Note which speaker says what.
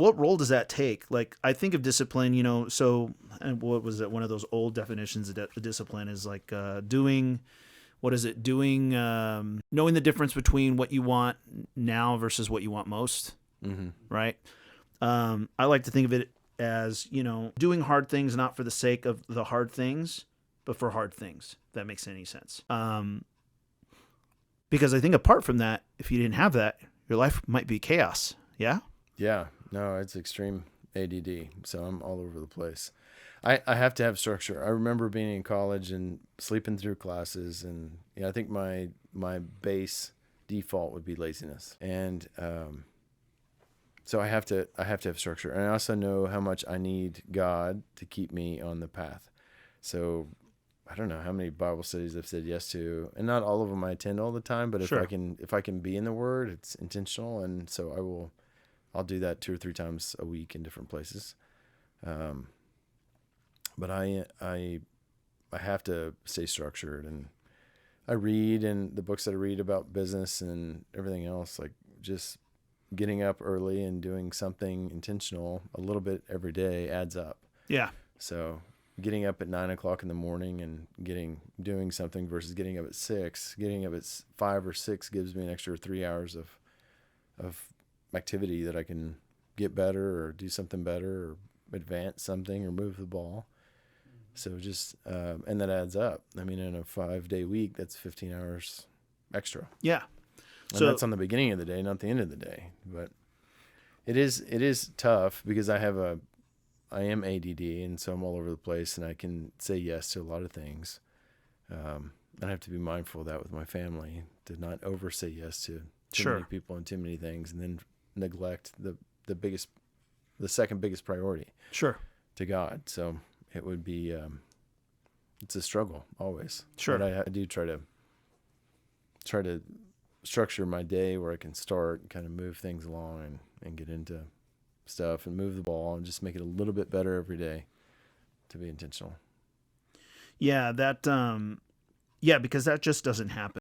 Speaker 1: what role does that take? Like, I think of discipline, so, and what was it? One of those old definitions of discipline is like doing, what is it? Doing, knowing the difference between what you want now versus what you want most, right? I like to think of it as, doing hard things not for the sake of the hard things, but for hard things, if that makes any sense. Because I think apart from that, if you didn't have that, your life might be chaos. Yeah?
Speaker 2: Yeah, no, it's extreme ADD, so I'm all over the place. I have to have structure. I remember being in college and sleeping through classes, and I think my base default would be laziness, and so I have to have structure. And I also know how much I need God to keep me on the path. So I don't know how many Bible studies I've said yes to, and not all of them I attend all the time, but
Speaker 1: Sure.
Speaker 2: if I can be in the Word, it's intentional, and so I'll do that 2 or 3 times a week in different places. But I have to stay structured, and I read, and the books that I read about business and everything else, like just getting up early and doing something intentional a little bit every day adds up.
Speaker 1: Yeah.
Speaker 2: So getting up at 9:00 in the morning and doing something versus getting up at 6, getting up at 5 or 6 gives me an extra 3 hours of activity that I can get better or do something better or advance something or move the ball. So just, and that adds up. I mean, in a 5-day week, that's 15 hours extra.
Speaker 1: Yeah.
Speaker 2: And
Speaker 1: So
Speaker 2: that's on the beginning of the day, not the end of the day. But it is tough because I am ADD, and so I'm all over the place, and I can say yes to a lot of things. And I have to be mindful of that with my family, to not over say yes to too many people and too many things, and then neglect the second biggest priority,
Speaker 1: sure.
Speaker 2: to God. So it would be, it's a struggle always.
Speaker 1: Sure.
Speaker 2: But I do try to structure my day where I can start and kind of move things along and get into stuff and move the ball and just make it a little bit better every day, to be intentional.
Speaker 1: Yeah, because that just doesn't happen.